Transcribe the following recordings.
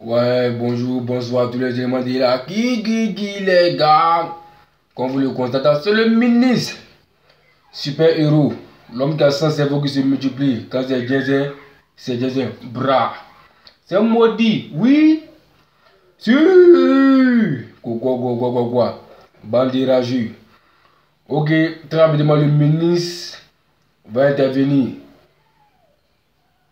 Ouais, bonjour, bonsoir à tous les éléments de là. Qui, les gars? Comme vous le constatez, c'est le ministre. Super-héros. L'homme qui a 100 cerveaux qui se multiplie. Quand c'est Jason, c'est Jason. Bras. C'est un maudit. Oui. Si. Quoi. Bandit rageux. Ok, très rapidement, le ministre va intervenir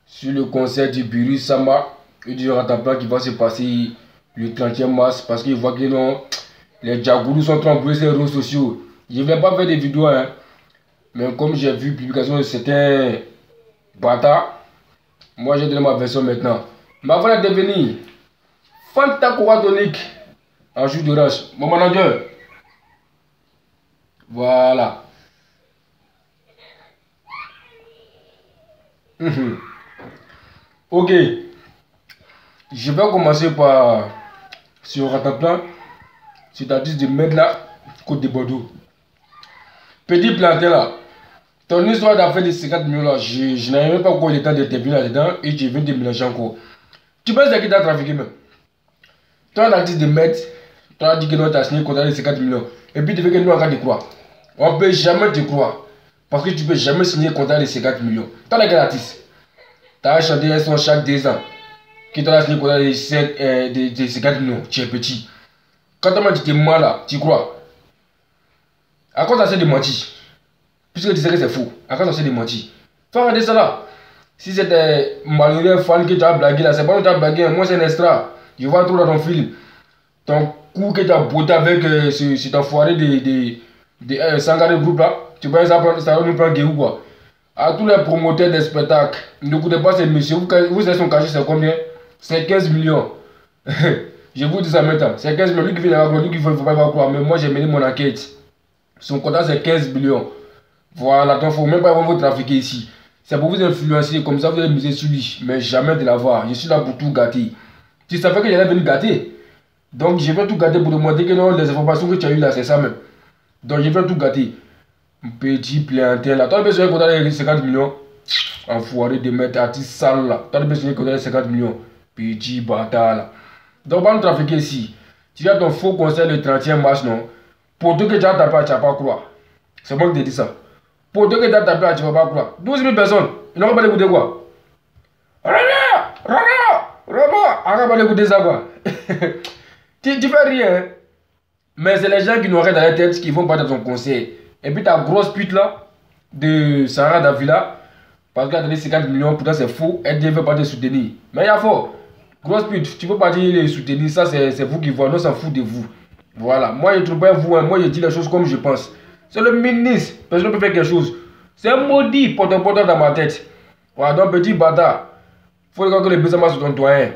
sur le concert du Biri Sama et du rattrapage qui va se passer le 30e mars parce qu'il voit que non, les Djagoulous sont trompés sur les réseaux sociaux. Je ne vais pas faire des vidéos, hein, mais comme j'ai vu publication de certains bâtards, moi j'ai donné ma version maintenant. Mais avant de devenir Fanta Coratonique en jus d'orange, mon manager. Voilà. Ok. Je vais commencer par sur Rataplan, c'est-à-dire de mettre là, côte de Bordeaux. Petit plantain là, ton histoire d'affaire de 50 millions là, je n'avais même pas encore le temps de terminer là-dedans et je viens de mélanger encore. Tu penses que tu as trafiqué même? Toi, on a dit de mettre, tu as dit que nous tu as signé le contrat de 50 millions et puis tu veux que nous on te croire. On ne peut jamais te croire parce que tu ne peux jamais signer le contrat de 50 millions. Tu as les artistes, tu as chanté un son chaque 2 ans. Qui t'a signé pour les 50 millions, tu es petit. Quand tu m'as dit que moi là, tu crois? À quoi ça sert de mentir? Puisque tu sais que c'est faux, à quoi ça sert de mentir? Faut regarder ça là. Si c'était malheureux fan que tu as blagué là, c'est pas que tu as blagué, moi c'est un extra. Je vois trop dans ton film. Ton coup que tu as botté avec cet enfoiré de Sangaré groupe là, tu penses que ça va nous prendre Guéhou quoi? À tous les promoteurs des spectacles, n'écoutez pas ces messieurs, vous êtes son cachet, c'est combien? C'est 15 millions. Je vous dis ça maintenant. C'est 15 millions. Lui qui vient là, lui qui ne faut pas croire. Mais moi, j'ai mené mon enquête. Son contrat, c'est 15 millions. Voilà, donc il ne faut même pas vous trafiquer ici. C'est pour vous influencer. Comme ça, vous allez miser sur lui. Mais jamais de l'avoir. Je suis là pour tout gâter. Tu savais que j'allais venir gâter. Donc, je vais tout gâter pour te montrer que non, les informations que tu as eues là, c'est ça même. Donc, je vais tout gâter. Petit plantain là. Tu as besoin de contrat de 50 millions. Enfoiré de mettre artiste sale là. Tu as besoin de contrat de 50 millions. Petit bâtard là. Donc, on va nous trafiquer ici. Tu as ton faux concert le 30e mars, non? Pour tout que tu as tapé, tu ne vas pas croire. C'est moi qui te dis ça. Pour tout que tu as tapé, tu ne vas pas croire. 12 000 personnes. Ils n'ont pas écouté quoi? Arrête pas d'écouter ça quoi. Tu fais rien. Mais c'est les gens qui n'auraient dans la tête qui vont pas dans ton concert. Et puis ta grosse pute là, de Sarah Davila, parce qu'elle a donné 50 millions, pourtant c'est faux, elle ne veut pas te soutenir. Mais il y a fort. Grosse pute, tu peux pas dire les soutenir, ça c'est vous qui voyez, nous on s'en fout de vous. Voilà, moi je ne trouve pas vous, hein. Moi je dis les choses comme je pense. C'est le ministre, personne ne peut faire quelque chose. C'est un maudit porte dans ma tête. Voilà, donc petit bâtard, il faut que le besoin marche sur ton doyen.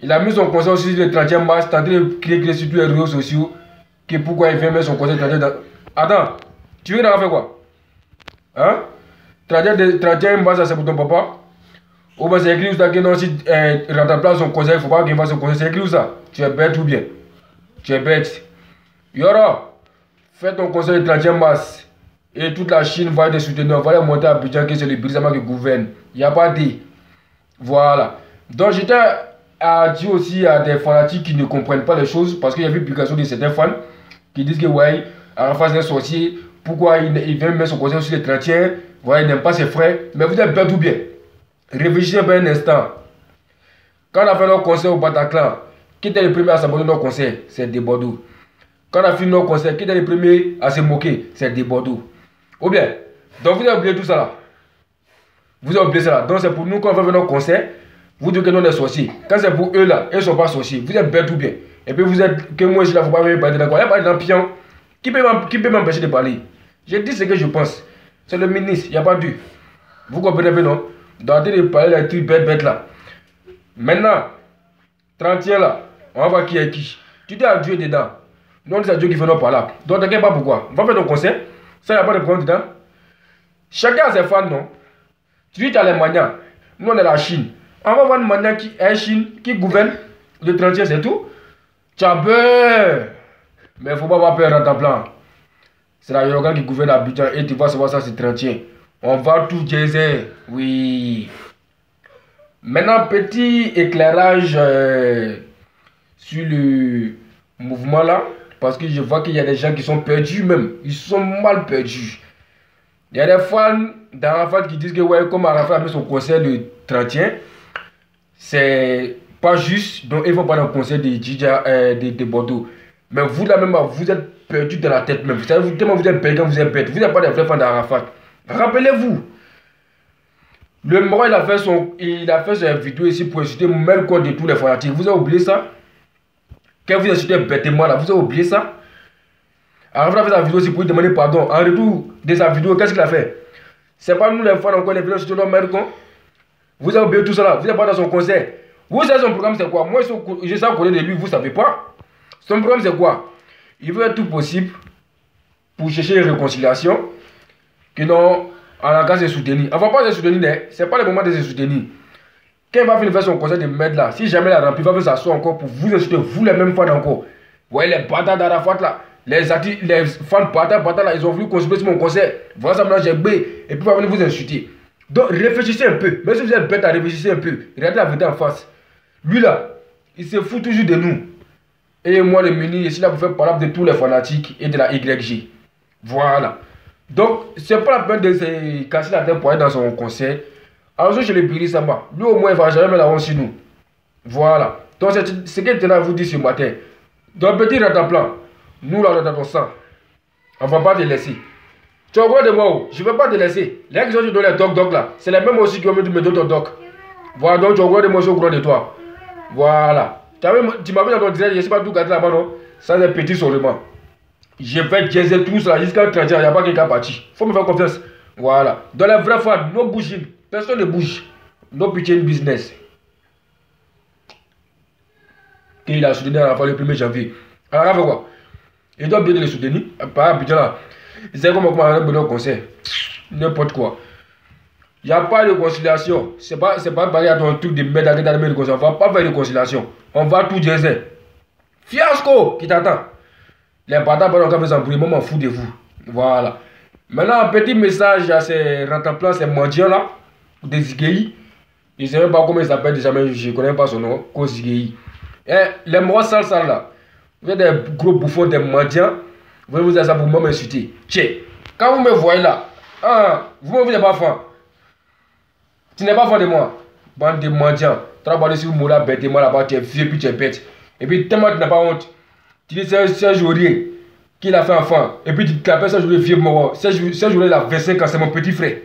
Il a mis son conseil aussi le 30e mars, il est en train de crier sur tous les réseaux sociaux, que pourquoi il vient mettre son conseil le 30e. Attends, tu veux qu'il a fait quoi? Hein? 31 mars, c'est pour ton papa? Ou bien c'est écrit où ça que non, si Rataplan son conseil, il ne faut pas qu'il fasse son conseil. C'est écrit où ça? Tu es bête ou bien? Tu es bête. Yoro, fais ton conseil le 30e mars. Et toute la Chine va te soutenir. On va les monter à Abidjan que c'est le Brisama qui gouverne. Il n'y a pas de. Voilà. Donc j'étais à dire aussi à des fanatiques qui ne comprennent pas les choses. Parce qu'il y a une publication de certains fans qui disent que ouais, Arafat c'est un sorcier. Pourquoi il vient mettre son conseil sur le 30e? Voilà, il n'aime pas ses frères. Mais vous êtes bête ou bien? Réfléchissez un instant. Quand on a fait notre concert au Bataclan, qui était le premier à s'abonner notre concert? C'est des Bordeaux. Quand on a fini notre concert, qui était le premier à se moquer? C'est des Bordeaux. Ou bien, donc vous avez oublié tout ça là. Vous avez oublié ça là. Donc c'est pour nous quand on va faire notre concert, vous dites que nous on est sorciers. Quand c'est pour eux là, ils ne sont pas sorciers. Vous êtes bêtes ou bien? Et puis vous êtes que moi je ne faut pas me parler de quoi. Il n'y a pas de lampion. Qui peut m'empêcher de parler? Je dis ce que je pense. C'est le ministre, il n'y a pas dû. Vous comprenez bien non? Dans de parler des trucs bêtes là. Maintenant, 30e là, on va voir qui est qui. Tu dis à Dieu dedans. Non, c'est Dieu qui fait nos par là. Donc t'inquiète pas pourquoi. On va faire ton concert. Ça, il n'y a pas de problème dedans. Chacun a ses fans, non? Tu dis que tu as les manias. Nous, on est la Chine. On va voir une mania qui est Chine, qui gouverne. Le 30e, c'est tout. Tu as peur. Mais il ne faut pas avoir peur dans ta plan. C'est la Yoruba qui gouverne Abidjan et tu vas savoir ça, c'est 30e. On va tout jaiser. Oui. Maintenant, petit éclairage sur le mouvement là, parce que je vois qu'il y a des gens qui sont perdus même, ils sont mal perdus. Il y a des fans d'Arafat qui disent que ouais, comme Arafat a mis son concert le 31, c'est pas juste, donc ils vont pas dans le concert de Bordeaux. Mais vous là même, vous êtes perdu dans la tête même. Vous savez, tellement vous êtes perdu quand vous êtes bête. Vous n'êtes pas des vrais fans d'Arafat. Rappelez-vous. Le Moro, il a fait sa vidéo ici pour insulter même quoi de tous les fanatiques. Vous avez oublié ça? Quand vous insultez bêtement là, vous avez oublié ça? Arafat a fait sa vidéo aussi pour lui demander pardon. En retour de sa vidéo, qu'est-ce qu'il a fait? C'est pas nous les fans encore, les villages sur le Mercon. Vous avez oublié tout ça là. Vous n'êtes pas dans son concert. Vous savez son programme c'est quoi? Moi, je sais à côté de lui, vous savez pas. Son programme c'est quoi? Il veut être tout possible pour chercher une réconciliation. Que non, en la cas, c'est soutenir. On ne va pas se soutenir, ce n'est pas le moment de se soutenir. Quand il va finir faire son conseil de mettre là, si jamais la rempli, il va faire s'asseoir encore pour vous insulter, vous les mêmes fans encore. Vous voyez les bâtards d'Arafat là, les fans bâtards là, ils ont voulu consulter sur mon conseil. Voilà ça maintenant j'ai bé, et puis il va venir vous insulter. Donc réfléchissez un peu, même si vous êtes bête à réfléchir un peu, regardez la vérité en face. Lui là, il se fout toujours de nous. Et moi le mini, je suis là pour faire parler de tous les fanatiques et de la YG. Voilà. Donc, c'est pas la peine de se casser la tête pour aller dans son concert. Alors, je le Biri Samba. Lui, au moins, il ne va jamais la honte sur nous. Voilà. Donc, c'est ce que je tenais à vous dire ce matin. Donc, petit rataplan, nous, là, dans ton sang, on ne va pas te laisser. Tu as encore de moi, je ne vais pas te laisser. Les gens qui sont dans les doc là, c'est les mêmes aussi qui ont mis ton doc. Voilà, donc tu as encore de moi, je suis au courant de toi. Voilà. Tu m'as vu dans ton direct, je ne sais pas tout garder là-bas, non? Ça, c'est petit seulement. Je vais jazzer tout ça jusqu'à 30 ans, il n'y a pas quelqu'un parti. Il faut me faire confiance. Voilà. Dans les vrais fans, no bouging. Personne ne bouge. No pitching business. Et il a soutenu à la fin le 1er janvier. Alors, il fait quoi? Il doit bien le soutenir. Par exemple, là, c'est comme on a un conseil. N'importe quoi. Il n'y a pas de conciliation. C'est pas pareil à ton truc de mettre dans de conciliation. On ne va pas faire de conciliation. On va tout jazzer. Fiasco qui t'attend. Les bâtards, quand vous embrouillez, moi, m'en fous de vous. Voilà. Maintenant, un petit message à ces rentaplans, ces mendiants là, des Zigei. Je ne sais même pas comment ils s'appellent déjà, mais je ne connais pas son nom. Zigei. Les mois sales là, vous êtes des gros bouffons, des mendiants. Vous allez vous dire ça pour m'insulter. Tiens, quand vous me voyez là, vous ne m'avez pas fan. Tu n'es pas fan de moi. Bande de mendiants. Travailler sur le mot là, bête, moi là-bas, tu es vieux, puis tu es bête. Et puis, tellement tu n'as pas honte. Tu dis Serge Aurier qu'il a fait enfant. Et puis tu t'appelles Serge Aurier vieux mort. Serge Aurier il a 25 ans, c'est mon petit frère.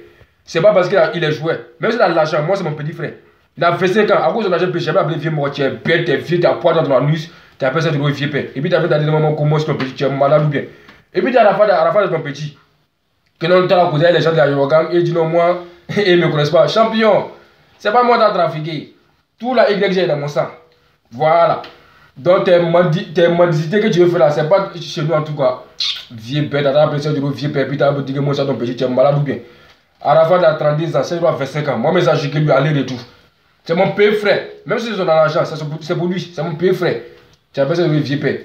C'est pas parce qu'il est joué. Même s'il a de l'argent, moi c'est mon petit frère. Il a 25 ans. À cause de l'argent, je ne peux jamais appeler vieux mort. Tu es bête, tu es vieux, tu as poids dans la nuit. Tu appelles Serge Aurier vieux père. Et puis tu as fait ta maman comment c'est ton petit, tu es malade ou bien. Et puis tu as la fin de ton petit. Que non, tu as causé les gens de la Yorgam et dit non, moi, ils ne me connaissent pas. Champion, c'est pas moi qui ai trafiqué. Tout la YG est dans mon sang. Voilà. Donc tes mendicités que tu veux faire là, c'est pas chez nous en tout cas. Vieux bête, t'as l'impression de vieux père, puis t'as dit que moi c'est ton petit, tu es malade ou bien. Arafat a 30 ans, c'est 25 ans. Moi, mais ça, j'ai que lui aller-retour. C'est mon père frère. Même si ils ont dans l'argent, c'est pour lui, c'est mon père frère. Tu as l'impression de vieux père.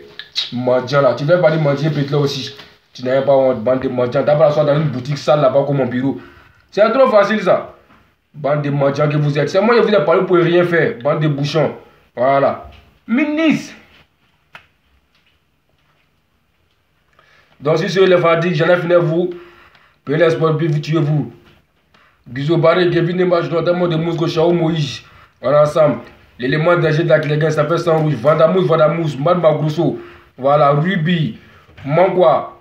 Mendiant là, tu veux pas dire mendier petit là aussi. Tu n'as pas honte, bande de mendiants. T'as pas la soirée dans une boutique sale là-bas comme mon bureau. C'est trop facile ça. Bande de mendiants que vous êtes. C'est moi qui vous ai parlé pour rien faire. Bande de bouchons. Voilà. Ministre. Donc si c'est les fatigues, j'en ai fini vous. Prenez l'espoir, puis tuez-vous. Bisous barré, Kevin et Maj, notamment de Mousco, Chao, Moïse. On est ensemble. L'élément d'agir de la Clégan, ça fait sang rouge. Vandamous, Madma Grosso. Voilà, Ruby, Mangwa,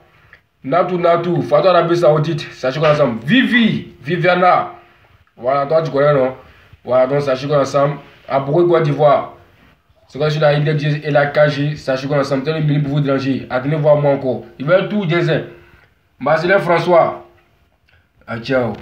Natu, Fatou Arabie Saoudite. Sachez qu'on est ensemble. Viviana. Voilà, toi tu connais, non? Voilà, donc sachez qu'on est ensemble. Abouré Côte d'Ivoire. C'est quoi sur la IDG et la KG, sachez qu'on est ensemble. Tenez le pour vous déranger. Attendez voir moi encore. Il va tout dire. Marcelin François. Ah, ciao.